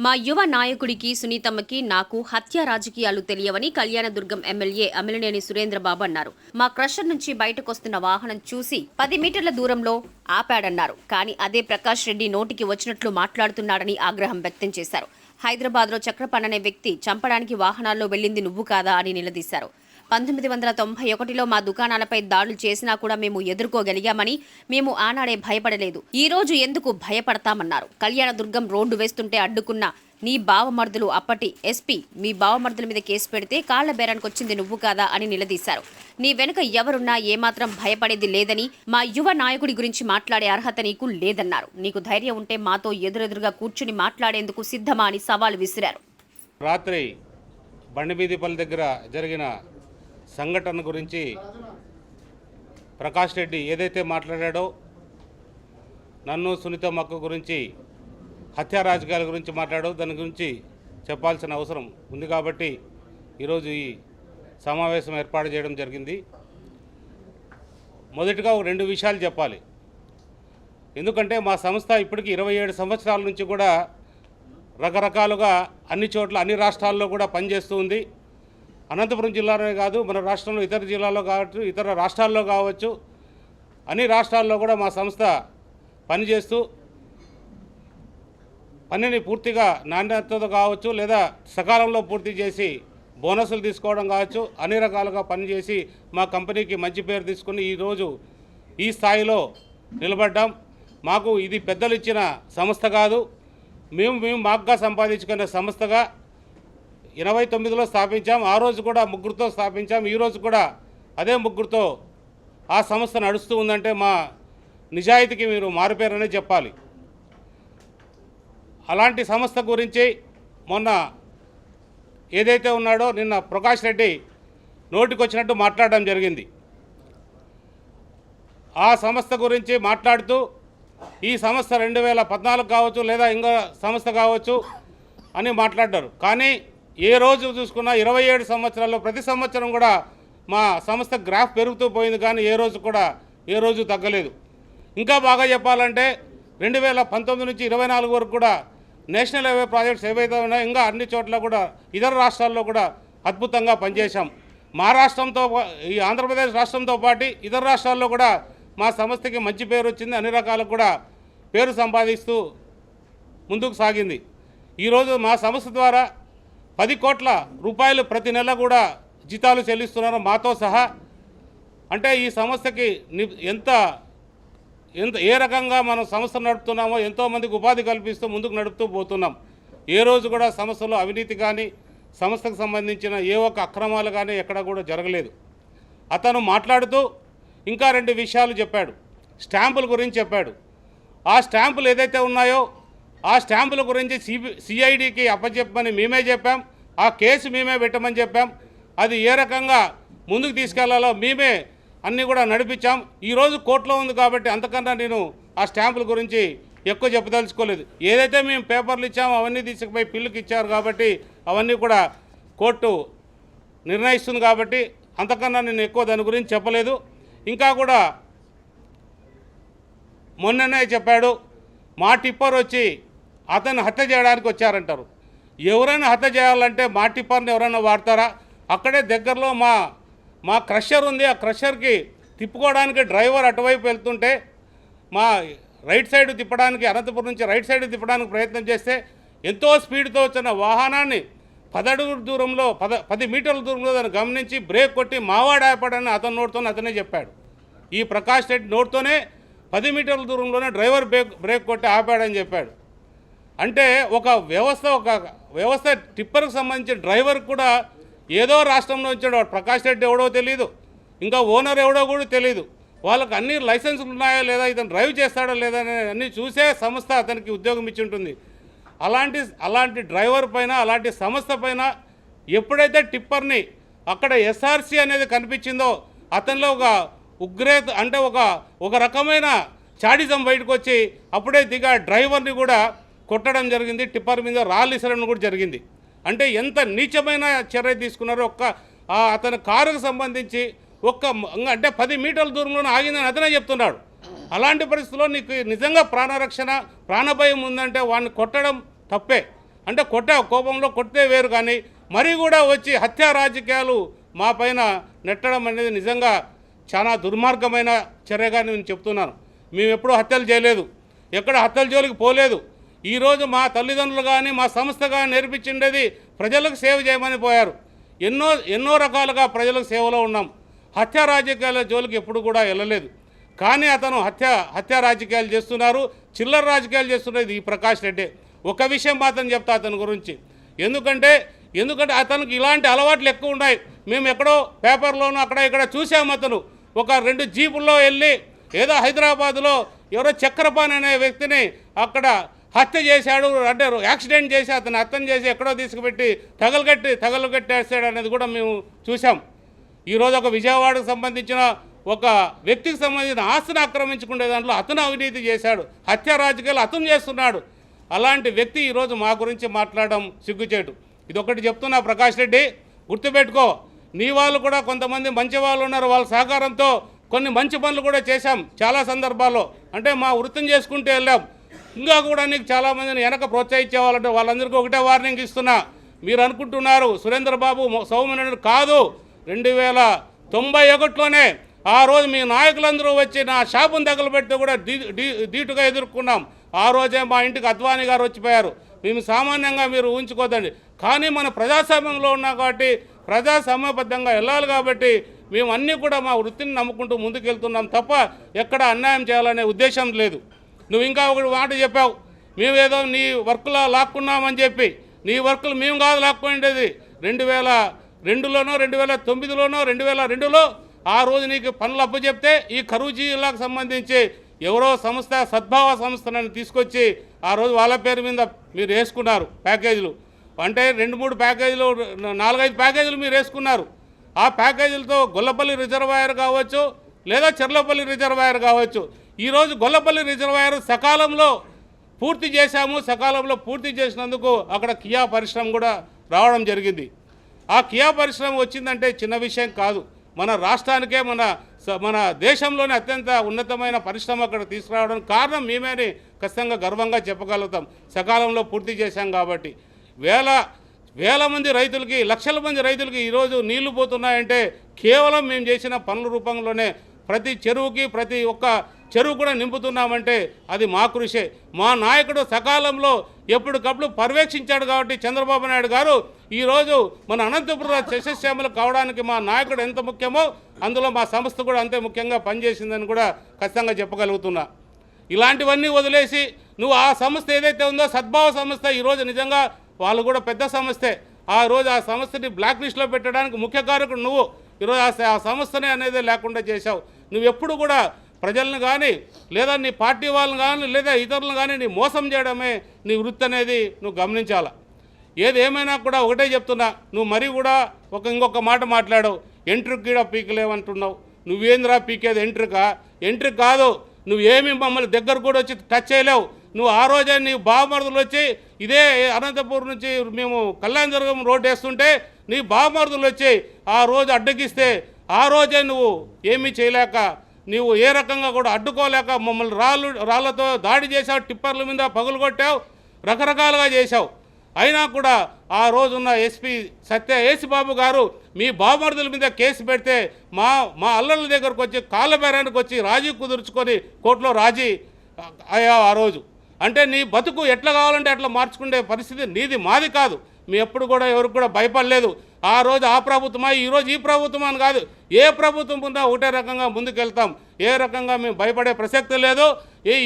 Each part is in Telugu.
మా యువ నాయకుడికి సునీతమ్మకి నాకు హత్య రాజకీయాలు తెలియవని కళ్యాణదుర్గం ఎమ్మెల్యే అమిలినేని సురేంద్రబాబు అన్నారు. మా క్రషర్ నుంచి బయటకొస్తున్న వాహనం చూసి 10 మీటర్ల దూరంలో ఆపాడన్నారు. కానీ అదే ప్రకాష్ రెడ్డి నోటికి వచ్చినట్లు మాట్లాడుతున్నాడని ఆగ్రహం వ్యక్తం చేశారు. హైదరాబాద్లో చక్రపాణి అనే వ్యక్తి చంపడానికి వాహనాల్లో వెళ్ళింది నువ్వు కాదా అని నిలదీశారు. 1991లో మా దుకాణాలపై దాడులు చేసినా కూడా మేము ఎదుర్కోగలిగామని, మేము ఆనాడే భయపడలేదు. ఈ రోజు ఎందుకు భయపడతామన్నారు. కళ్యాణదుర్గం రోడ్డు వేస్తుంటే అడ్డుకున్న నీ బావమర్దులు అప్పటి ఎస్పీ మీ బావమర్దుల మీద కేసు పెడితే కాళ్ల బేరానికి వచ్చింది నువ్వు కాదా అని నిలదీశారు. నీ వెనుక ఎవరున్నా ఏమాత్రం భయపడేది లేదని, మా యువ నాయకుడి గురించి మాట్లాడే అర్హత నీకు లేదన్నారు. నీకు ధైర్యం ఉంటే మాతో ఎదురెదురుగా కూర్చుని మాట్లాడేందుకు సిద్ధమా అని సవాల్ విసిరారు. రాత్రి బండిమీదిపల్లి దగ్గర జరిగిన సంఘటన గురించి ప్రకాష్ రెడ్డి ఏదైతే మాట్లాడాడో, నన్ను సునీతమ్మక్క గురించి హత్యా రాజకీయాల గురించి మాట్లాడో దాని గురించి చెప్పాల్సిన అవసరం ఉంది కాబట్టి ఈరోజు ఈ సమావేశం ఏర్పాటు చేయడం జరిగింది. మొదటిగా ఒక 2 విషయాలు చెప్పాలి. ఎందుకంటే మా సంస్థ ఇప్పటికి 27 సంవత్సరాల నుంచి కూడా రకరకాలుగా అన్ని చోట్ల అన్ని రాష్ట్రాల్లో కూడా పనిచేస్తూ ఉంది. అనంతపురం జిల్లాలోనే కాదు, మన రాష్ట్రంలో ఇతర జిల్లాల్లో కావచ్చు, ఇతర రాష్ట్రాల్లో కావచ్చు, అన్ని రాష్ట్రాల్లో కూడా మా సంస్థ పనిచేస్తూ పనిని పూర్తిగా నాణ్యతతో కావచ్చు, లేదా సకాలంలో పూర్తి చేసి బోనసులు తీసుకోవడం కావచ్చు, అన్ని రకాలుగా పనిచేసి మా కంపెనీకి మంచి పేరు తీసుకుని ఈరోజు ఈ స్థాయిలో నిలబడ్డాం. మాకు ఇది పెద్దలు ఇచ్చిన సంస్థ కాదు, మేము మాకుగా సంపాదించుకునే సంస్థగా 89లో స్థాపించాం. ఆ రోజు కూడా 3గురితో స్థాపించాం. ఈరోజు కూడా అదే 3గురితో ఆ సంస్థ నడుస్తూ ఉందంటే మా నిజాయితీకి మీరు మారిపోయారనే చెప్పాలి. అలాంటి సంస్థ గురించి మొన్న ఏదైతే ఉన్నాడో నిన్న ప్రకాష్ రెడ్డి నోటికొచ్చినట్టు మాట్లాడడం జరిగింది. ఆ సంస్థ గురించి మాట్లాడుతూ ఈ సంస్థ 2014 కావచ్చు, లేదా ఇంకో సంస్థ కావచ్చు అని మాట్లాడారు. కానీ ఏ రోజు చూసుకున్నా 27 సంవత్సరాల్లో ప్రతి సంవత్సరం కూడా మా సంస్థ గ్రాఫ్ పెరుగుతూ పోయింది, కానీ ఏ రోజు తగ్గలేదు. ఇంకా బాగా చెప్పాలంటే 2019 నుంచి 24 వరకు కూడా నేషనల్ హైవే ప్రాజెక్ట్స్ ఏవైతే ఉన్నాయో ఇంకా అన్ని చోట్ల కూడా ఇతర రాష్ట్రాల్లో కూడా అద్భుతంగా పనిచేశాం. మా రాష్ట్రంతో ఈ ఆంధ్రప్రదేశ్ రాష్ట్రంతో పాటు ఇతర రాష్ట్రాల్లో కూడా మా సంస్థకి మంచి పేరు వచ్చింది. అన్ని రకాలకు కూడా పేరు సంపాదిస్తూ ముందుకు సాగింది. ఈరోజు మా సంస్థ ద్వారా 10 కోట్ల రూపాయలు ప్రతి నెల కూడా జీతాలు చెల్లిస్తున్నారు మాతో సహా. అంటే ఈ సంస్థకి ఏ రకంగా మనం సంస్థ నడుపుతున్నామో ఎంతోమందికి ఉపాధి కల్పిస్తూ ముందుకు నడుపుతూ పోతున్నాం. ఏ రోజు కూడా సంస్థలో అవినీతి కానీ సంస్థకు సంబంధించిన ఏ ఒక్క అక్రమాలు కానీ ఎక్కడ కూడా జరగలేదు. అతను మాట్లాడుతూ ఇంకా 2 విషయాలు చెప్పాడు. స్టాంపుల గురించి చెప్పాడు. ఆ స్టాంపులు ఏదైతే ఉన్నాయో ఆ స్టాంపుల గురించి సిఐడికి అప్పచెప్పమని మేమే చెప్పాం. ఆ కేసు మేమే పెట్టమని చెప్పాం. అది ఏ రకంగా ముందుకు తీసుకెళ్లాలో మేమే అన్నీ కూడా నడిపించాం. ఈరోజు కోర్టులో ఉంది కాబట్టి అంతకన్నా నేను ఆ స్టాంపుల గురించి ఎక్కువ చెప్పదలుచుకోలేదు. ఏదైతే మేము పేపర్లు ఇచ్చామో అవన్నీ తీసుకుపోయి పిల్లుకి ఇచ్చారు కాబట్టి అవన్నీ కూడా కోర్టు నిర్ణయిస్తుంది కాబట్టి అంతకన్నా నేను ఎక్కువ దాని గురించి చెప్పలేదు. ఇంకా కూడా మొన్ననే చెప్పాడు, మా టిప్పర్ వచ్చి అతన్ని హత్య చేయడానికి వచ్చారంటారు. ఎవరైనా హత్య చేయాలంటే మా టిప్పర్ని ఎవరైనా వాడతారా? అక్కడే దగ్గరలో మా క్రషర్ ఉంది. ఆ క్రషర్కి తిప్పుకోవడానికి డ్రైవర్ అటువైపు వెళ్తుంటే మా రైట్ సైడ్ తిప్పడానికి, అనంతపురం నుంచి రైట్ సైడ్ తిప్పడానికి ప్రయత్నం చేస్తే ఎంతో స్పీడ్తో వచ్చిన వాహనాన్ని 10 అడుగుల దూరంలో 10 మీటర్ల దూరంలో దాన్ని గమనించి బ్రేక్ కొట్టి మావాడు ఆపాడని అతని నోటితోనే అతనే చెప్పాడు. ఈ ప్రకాష్ రెడ్డి నోటితోనే 10 మీటర్ల దూరంలోనే డ్రైవర్ బ్రేక్ కొట్టి ఆపాడని చెప్పాడు. అంటే ఒక వ్యవస్థ టిప్పర్కి సంబంధించిన డ్రైవర్ కూడా ఏదో రాష్ట్రంలో వచ్చాడు. ప్రకాష్ రెడ్డి ఎవడో తెలియదు, ఇంకా ఓనర్ ఎవడో కూడా తెలియదు. వాళ్ళకి అన్ని లైసెన్సులు ఉన్నాయో లేదా, ఇతను డ్రైవ్ చేస్తాడో లేదా అన్నీ చూసే సంస్థ అతనికి ఉద్యోగం ఇచ్చి ఉంటుంది. అలాంటి డ్రైవర్ పైన, అలాంటి సంస్థ పైన ఎప్పుడైతే టిప్పర్ని అక్కడ ఎస్ఆర్సి అనేది కనిపించిందో అతనిలో ఒక ఉగ్రత, అంటే ఒక రకమైన చాడిజం బయటకు వచ్చి అప్పుడే డ్రైవర్ని కూడా కొట్టడం జరిగింది. టిప్పర్ మీద రాళ్ళు ఇసరడం కూడా జరిగింది. అంటే ఎంత నీచమైన చర్య తీసుకున్నారో. అతని కారుకు సంబంధించి అంటే 10 మీటర్ల దూరంలోనే ఆగిందని అతనే చెప్తున్నాడు. అలాంటి పరిస్థితుల్లో నీకు నిజంగా ప్రాణరక్షణ ప్రాణభయం ఉందంటే వాడిని కొట్టడం తప్పే. అంటే కోపంలో కొట్టే వేరు, కానీ మరీ కూడా వచ్చి హత్యా రాజకీయాలు మా పైన నెట్టడం అనేది నిజంగా చాలా దుర్మార్గమైన చర్యగా నేను చెప్తున్నాను. మేము ఎప్పుడూ హత్యలు చేయలేదు, ఎక్కడ హత్యల జోలికి పోలేదు. ఈరోజు మా తల్లిదండ్రులు కానీ మా సంస్థ కానీ నేర్పించిండేది ప్రజలకు సేవ చేయమని పోయారు. ఎన్నో రకాలుగా ప్రజలకు సేవలో ఉన్నాం. హత్యా రాజకీయాల జోలికి ఎప్పుడు కూడా వెళ్ళలేదు. కానీ అతను హత్యా రాజకీయాలు చేస్తున్నారు, చిల్లర రాజకీయాలు చేస్తున్నది ఈ ప్రకాష్ రెడ్డి. ఒక విషయం మాత్రం చెప్తా అతని గురించి, ఎందుకంటే అతనికి ఇలాంటి అలవాట్లు ఎక్కువ ఉన్నాయి. మేము ఎక్కడో పేపర్లోనూ అక్కడ ఇక్కడ చూసాము. అతను ఒక 2 జీపుల్లో వెళ్ళి ఏదో హైదరాబాద్లో ఎవరో చక్రపాణి అనే వ్యక్తిని అక్కడ హత్య చేశాడు, అంటే యాక్సిడెంట్ చేసి అతను హత్య చేసి ఎక్కడో తీసుకుపెట్టి తగలగట్టేస్తాడు అనేది కూడా మేము చూసాం. ఈరోజు ఒక విజయవాడకు సంబంధించిన ఒక వ్యక్తికి సంబంధించిన ఆస్తిని ఆక్రమించుకునే దాంట్లో అతను అవినీతి చేశాడు, హత్య రాజకీయాలు అతను చేస్తున్నాడు. అలాంటి వ్యక్తి ఈరోజు మా గురించి మాట్లాడడం సిగ్గుచేటు. ఇదొకటి చెప్తున్నా ప్రకాష్ రెడ్డి, గుర్తుపెట్టుకో. నీ వాళ్ళు కూడా కొంతమంది మంచి వాళ్ళు ఉన్నారు, వాళ్ళ సహకారంతో కొన్ని మంచి పనులు కూడా చేశాం చాలా సందర్భాల్లో. అంటే మా వృత్తిని చేసుకుంటూ వెళ్ళాం. ఇంకా కూడా నీకు చాలామందిని వెనక ప్రోత్సహించే వాళ్ళంటే వాళ్ళందరికీ ఒకటే వార్నింగ్ ఇస్తున్నా. మీరు అనుకుంటున్నారు సురేంద్రబాబు సౌమ్యుడు కాదు. 2091లోనే ఆ రోజు మీ నాయకులందరూ వచ్చి నా షాపును తగలబెడితే కూడా ధీటుగా ఎదుర్కొన్నాం. ఆ రోజే మా ఇంటికి అద్వానీ గారు వచ్చిపోయారు. మేము సామాన్యంగా మీరు ఊహించుకోదండి. కానీ మన ప్రజాస్వామ్యంలో ఉన్నాం కాబట్టి ప్రజాస్వామ్యబద్ధంగా వెళ్ళాలి కాబట్టి మేము అన్నీ కూడా మా వృత్తిని నమ్ముకుంటూ ముందుకెళ్తున్నాం తప్ప ఎక్కడ అన్యాయం చేయాలనే ఉద్దేశం లేదు. నువ్వు ఇంకా ఒకటి మాట చెప్పావు, మేమేదో నీ వర్క్లో లాక్కున్నామని చెప్పి. నీ వర్కులు మేము కాదు లాక్కోండేది. 2002లోనో 2009లోనో 2002లో ఆ రోజు నీకు పనులు అప్పచెప్తే ఈ కరూరు జిల్లాకు సంబంధించి ఎవరో సంస్థ సద్భావ సంస్థను తీసుకొచ్చి ఆ రోజు వాళ్ళ పేరు మీద మీరు వేసుకున్నారు ప్యాకేజీలు. అంటే 2-3 ప్యాకేజీలు 4-5 ప్యాకేజీలు మీరు వేసుకున్నారు. ఆ ప్యాకేజీలతో గొల్లపల్లి రిజర్వాయర్ కావచ్చు లేదా చెర్లపల్లి రిజర్వాయర్ కావచ్చు. ఈరోజు గొల్లపల్లి రిజర్వాయర్ సకాలంలో పూర్తి చేశాము. సకాలంలో పూర్తి చేసినందుకు అక్కడ కియా పరిశ్రమ కూడా రావడం జరిగింది. ఆ కియా పరిశ్రమ వచ్చిందంటే చిన్న విషయం కాదు. మన రాష్ట్రానికే మన దేశంలోనే అత్యంత ఉన్నతమైన పరిశ్రమ అక్కడ తీసుకురావడానికి కారణం మేమేని ఖచ్చితంగా గర్వంగా చెప్పగలుగుతాం. సకాలంలో పూర్తి చేశాం కాబట్టి వేల మంది రైతులకి, లక్షల మంది రైతులకి ఈరోజు నీళ్లు పోతున్నాయంటే కేవలం మేము చేసిన పనుల రూపంలోనే. ప్రతి చెరువుకి ప్రతి ఒక్క చెరువు కూడా నింపుతున్నామంటే అది మా కృషే. మా నాయకుడు సకాలంలో ఎప్పటికప్పుడు పర్యవేక్షించాడు కాబట్టి చంద్రబాబు నాయుడు గారు ఈరోజు మన అనంతపురం సస్యశ్యామలు కావడానికి మా నాయకుడు ఎంత ముఖ్యమో అందులో మా సంస్థ కూడా అంతే ముఖ్యంగా పనిచేసిందని కూడా ఖచ్చితంగా చెప్పగలుగుతున్నా. ఇలాంటివన్నీ వదిలేసి నువ్వు ఆ సంస్థ ఏదైతే ఉందో సద్భావ సంస్థ, ఈరోజు నిజంగా వాళ్ళు కూడా పెద్ద సంస్థే. ఆ రోజు ఆ సంస్థని బ్లాక్ లిస్ట్లో పెట్టడానికి ముఖ్య కారకుడు నువ్వు. ఈరోజు ఆ సంస్థనే అనేది లేకుండా చేశావు. నువ్వు ఎప్పుడు కూడా ప్రజలను కానీ లేదా నీ పార్టీ వాళ్ళని కానీ లేదా ఇతరులను కానీ నీ మోసం చేయడమే నీ వృత్తి అనేది నువ్వు గమనించాలా. ఏదేమైనా కూడా ఒకటే చెప్తున్నా, నువ్వు మరీ కూడా ఇంకొక మాట మాట్లాడవు. ఎంట్రీ కూడా పీకలేవంటున్నావు. నువ్వేంద్రా పీకేది? ఎంట్రీ కాదు. నువ్వేమి మమ్మల్ని దగ్గర కూడా వచ్చి టచ్ చేయలేవు. నువ్వు ఆ రోజే నీ బావమరుదులు వచ్చి ఇదే అనంతపురం నుంచి మేము కళ్యాణదుర్గం రోడ్డు వేస్తుంటే నీ బావమరుదులు వచ్చి ఆ రోజు అడ్డగిస్తే ఆ రోజే నువ్వు ఏమీ చేయలేక నీవు ఏ రకంగా కూడా అడ్డుకోలేక మమ్మల్ని రాళ్లతో దాడి చేసావు, టిప్పర్ల మీద పగులు కొట్టావు, రకరకాలుగా చేశావు. అయినా కూడా ఆ రోజున్న ఏసీ బాబు గారు మీ బావమరుదుల మీద కేసు పెడితే మా అల్లర్ల దగ్గరకు వచ్చి కాళ్ళ బేరానికి వచ్చి రాజీ కుదుర్చుకొని కోర్టులో రాజీ అయ్యావు ఆ రోజు. అంటే నీ బతుకు ఎట్లా కావాలంటే అట్లా మార్చుకునే పరిస్థితి నీది, మాది కాదు. మీ ఎప్పుడు కూడా ఎవరికి కూడా భయపడలేదు. ఆ రోజు ఆ ప్రభుత్వమా, ఈరోజు ఈ ప్రభుత్వం అని కాదు, ఏ ప్రభుత్వం ఉన్నా ఒకటే రకంగా ముందుకెళ్తాం. ఏ రకంగా మేము భయపడే ప్రసక్తి లేదు.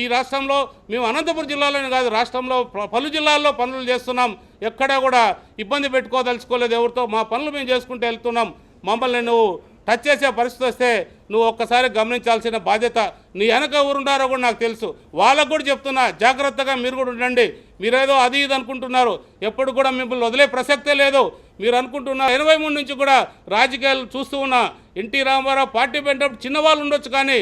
ఈ రాష్ట్రంలో మేము అనంతపురం జిల్లాలోనే కాదు, రాష్ట్రంలో పలు జిల్లాల్లో పనులు చేస్తున్నాం. ఎక్కడా కూడా ఇబ్బంది పెట్టుకోదలుచుకోలేదు ఎవరితో. మా పనులు మేము చేసుకుంటూ వెళ్తున్నాం. మమ్మల్ని నువ్వు టచ్ చేసే పరిస్థితి వస్తే నువ్వు ఒక్కసారి గమనించాల్సిన బాధ్యత. నీ వెనక ఎవరుంటారో కూడా నాకు తెలుసు. వాళ్ళకు కూడా చెప్తున్నా, జాగ్రత్తగా మీరు కూడా ఉండండి. మీరేదో అది ఇది అనుకుంటున్నారు, ఎప్పుడు కూడా మిమ్మల్ని వదిలే ప్రసక్తే లేదు. మీరు అనుకుంటున్న 83 నుంచి కూడా రాజకీయాలు చూస్తూ ఉన్నా. ఎన్టీ రామారావు పార్టీ పెట్టినప్పుడు చిన్నవాళ్ళు ఉండొచ్చు, కానీ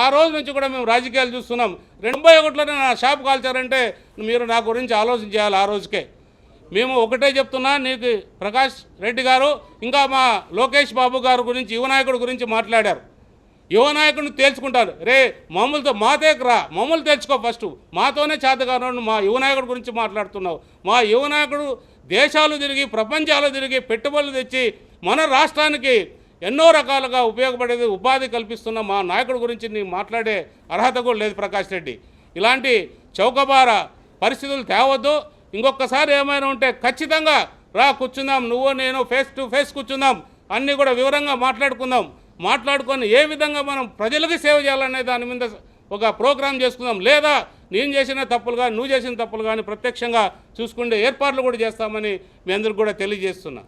ఆ రోజు నుంచి కూడా మేము రాజకీయాలు చూస్తున్నాం. 91లోనే నా షాప్ కాల్చారంటే మీరు నా గురించి ఆలోచన చేయాలి. ఆ రోజుకే మేము ఒకటే చెప్తున్నా, నీకు ప్రకాష్ రెడ్డి గారు ఇంకా మా లోకేష్ బాబు గారు గురించి, యువనాయకుడు గురించి మాట్లాడారు. యువ నాయకుడిని తేల్చుకుంటారు. రే మమ్మల్తో మాతేకు రా, మమ్మల్ని తెలుసుకో ఫస్ట్, మాతోనే చేతగాను మా యువ నాయకుడి గురించి మాట్లాడుతున్నావు. మా యువ నాయకుడు దేశాలు తిరిగి ప్రపంచాలు తిరిగి పెట్టుబడులు తెచ్చి మన రాష్ట్రానికి ఎన్నో రకాలుగా ఉపయోగపడేది ఉపాధి కల్పిస్తున్న మా నాయకుడి గురించి నీ మాట్లాడే అర్హత కూడా లేదు ప్రకాష్ రెడ్డి. ఇలాంటి చౌకబార పరిస్థితులు తేవద్దు. ఇంకొకసారి ఏమైనా ఉంటే ఖచ్చితంగా రా, కూర్చుందాం, నువ్వు నేను ఫేస్ టు ఫేస్ కూర్చుందాం, అన్నీ కూడా వివరంగా మాట్లాడుకుందాం. మాట్లాడుకొని ఏ విధంగా మనం ప్రజలకి సేవ చేయాలనే దాని మీద ఒక ప్రోగ్రాం చేసుకుందాం. లేదా నేను చేసిన తప్పులు కానీ నువ్వు చేసిన తప్పులు కానీ ప్రత్యక్షంగా చూసుకుంటే ఏర్పాట్లు కూడా చేస్తామని మీ అందరికి కూడా తెలియజేస్తున్నా.